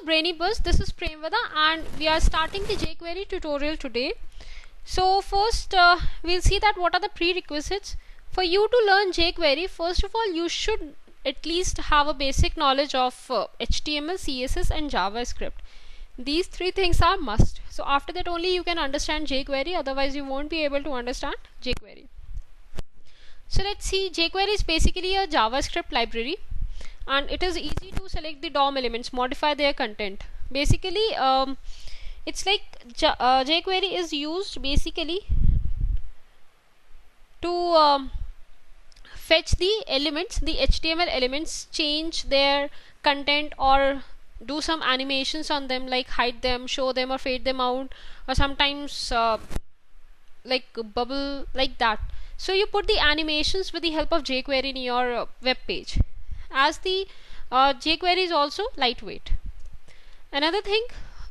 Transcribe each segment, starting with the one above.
Brainy Buzz. This is Premvada and we are starting the jQuery tutorial today. So first we'll see that what are the prerequisites. For you to learn jQuery, first of all you should at least have a basic knowledge of HTML, CSS and JavaScript. These three things are must. So after that only you can understand jQuery, otherwise you won't be able to understand jQuery. So let's see, jQuery is basically a JavaScript library and it is easy to select the DOM elements, modify their content. Basically it's like jQuery is used basically to fetch the elements, the HTML elements, change their content or do some animations on them, like hide them, show them or fade them out, or sometimes like bubble, like that. So you put the animations with the help of jQuery in your web page, as the jQuery is also lightweight. Another thing,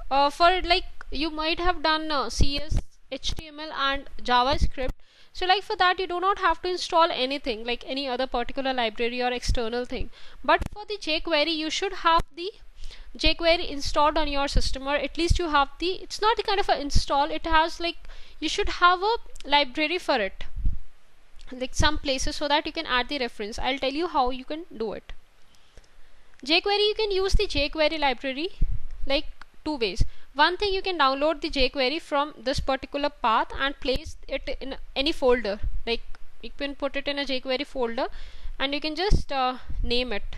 for like you might have done CS, HTML and JavaScript. So like for that you do not have to install anything like any other particular library or external thing. But for the jQuery you should have the jQuery installed on your system, or at least you have the, it's not the kind of a install, it has like, you should have a library for it, like some places, so that you can add the reference. I'll tell you how you can do it. jQuery, you can use the jQuery library like two ways. One thing, you can download the jQuery from this particular path and place it in any folder, like you can put it in a jQuery folder and you can just name it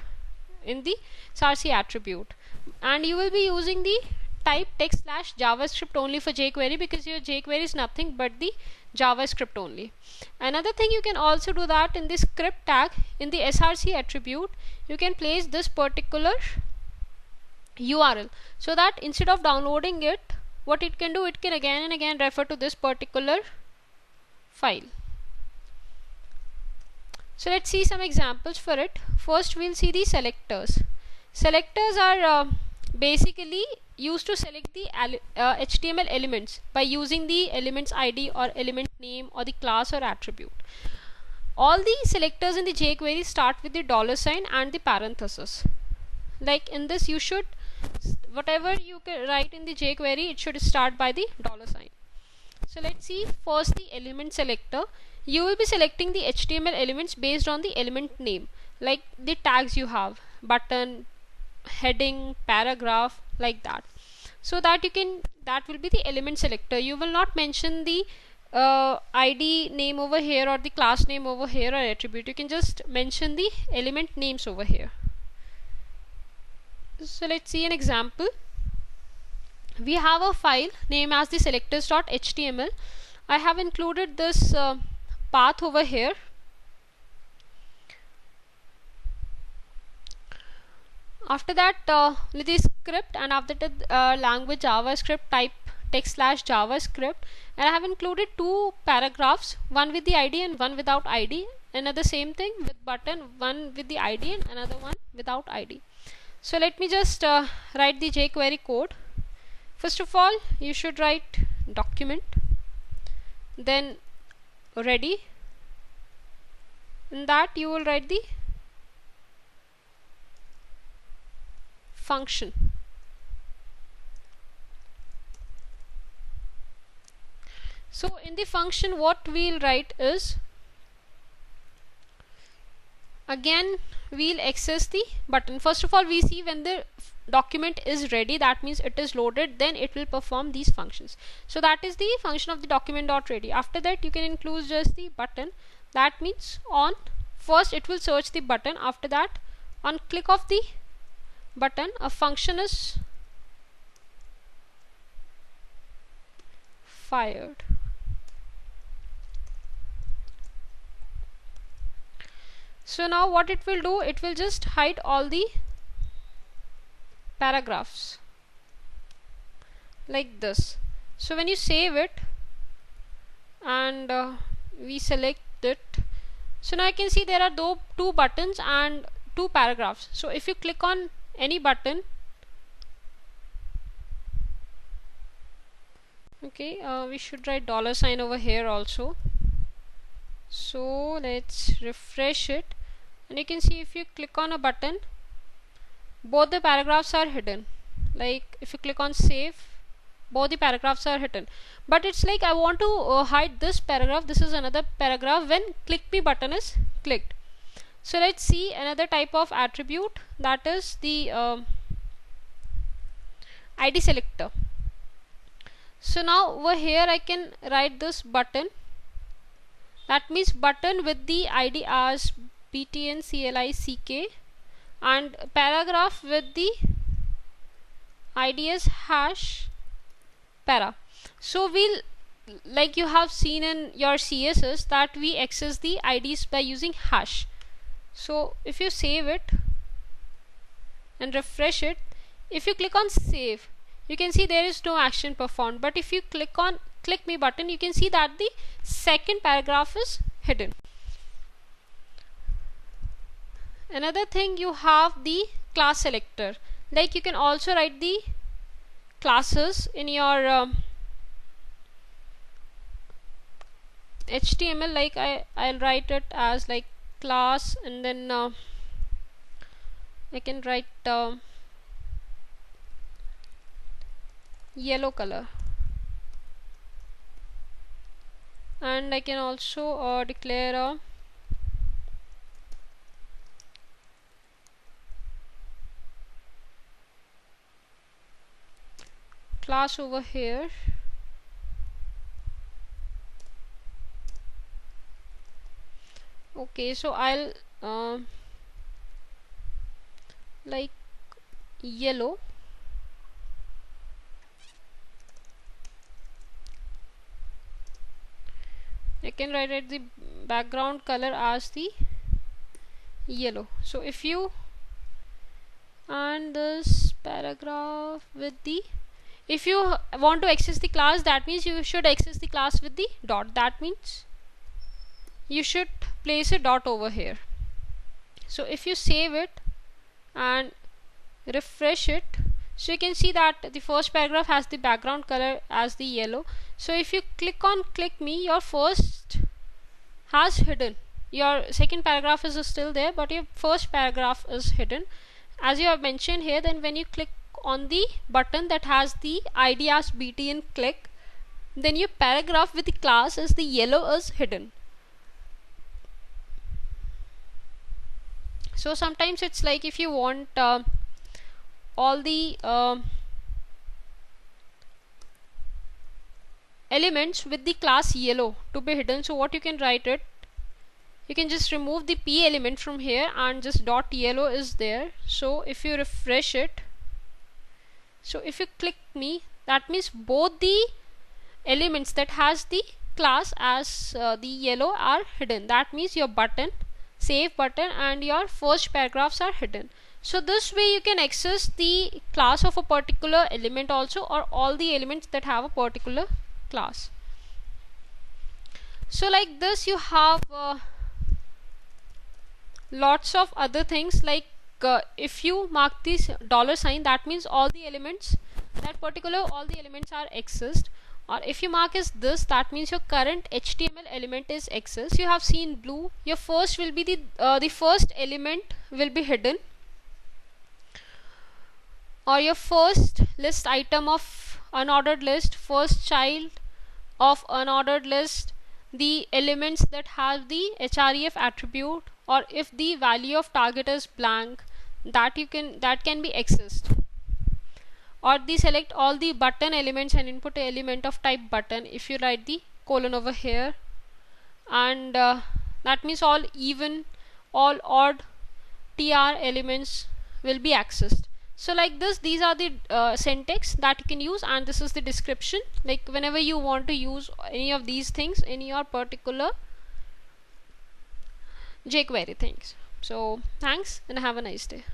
in the sarc attribute, and you will be using the type text/JavaScript only for jQuery, because your jQuery is nothing but the JavaScript only. Another thing, you can also do that in the script tag in the src attribute, you can place this particular URL, so that instead of downloading it, what it can do, it can again and again refer to this particular file. So let's see some examples for it. First we'll see the selectors. Selectors are basically used to select the HTML elements by using the elements ID or element name or the class or attribute. All the selectors in the jQuery start with the $sign and the parenthesis. Like in this, you should, whatever you can write in the jQuery, it should start by the $sign. So let's see first the element selector. You will be selecting the HTML elements based on the element name, like the tags you have, button, heading, paragraph, like that. So that you can, that will be the element selector. You will not mention the ID name over here or the class name over here or attribute. You can just mention the element names over here. So let's see an example. We have a file named as the selectors.html. I have included this path over here. After that with the script, and after that language JavaScript type text/JavaScript, and I have included two paragraphs, one with the ID and one without ID. Another same thing with button, one with the ID and another one without ID. So let me just write the jQuery code. First of all, you should write document, then ready. In that you will write the function. So in the function what we'll write is, again we'll access the button. First of all, we see when the document is ready, that means it is loaded, then it will perform these functions. So that is the function of the document.ready. After that you can include just the button, that means on, first it will search the button, after that on click of the button a function is fired. So now what it will do, it will just hide all the paragraphs like this. So when you save it and we select it, so now I can see there are two buttons and two paragraphs. So if you click on any button, okay, we should write $sign over here also. So let's refresh it, and you can see if you click on a button, both the paragraphs are hidden. like if you click on save, both the paragraphs are hidden. But it's like I want to hide this paragraph, this is another paragraph when click me button is clicked. So let's see another type of attribute, that is the ID selector. So now over here I can write this button, that means button with the ID as btnclick, and paragraph with the ID as hash para. So we'll, like you have seen in your CSS, that we access the IDs by using hash. So if you save it and refresh it, if you click on save, you can see there is no action performed. But if you click on click me button, you can see that the second paragraph is hidden. Another thing, you have the class selector. Like you can also write the classes in your HTML. Like I'll write it as like class, and then I can write yellow color, and I can also declare a class over here. Okay, so I'll like yellow, I can write it the background color as the yellow. So if you, and this paragraph with the, if you want to access the class, that means you should access the class with the dot, that means you should place a dot over here. So if you save it and refresh it, so you can see that the first paragraph has the background color as the yellow. So if you click on click me, your first has hidden, your second paragraph is still there, but your first paragraph is hidden, as you have mentioned here. Then when you click on the button that has the ID as btn click, then your paragraph with the class as the yellow is hidden. So sometimes it's like if you want all the elements with the class yellow to be hidden, so what you can write it, you can just remove the p element from here and just dot yellow is there. So if you refresh it, so if you click me, that means both the elements that has the class as the yellow are hidden. That means your button, save button, and your first paragraphs are hidden. So this way you can access the class of a particular element also, or all the elements that have a particular class. So like this you have lots of other things, like if you mark this dollar sign, that means all the elements, that particular all the elements are accessed. Or if you mark as this, that means your current HTML element is accessed. You have seen blue, your first will be the first element will be hidden, or your first list item of unordered list, first child of unordered list, the elements that have the href attribute, or if the value of target is blank, that can be accessed. Or the select all the button elements and input element of type button, if you write the colon over here, and that means all even, all odd tr elements will be accessed. So like this, these are the syntax that you can use, and this is the description, like whenever you want to use any of these things in your particular jQuery things. So thanks and have a nice day.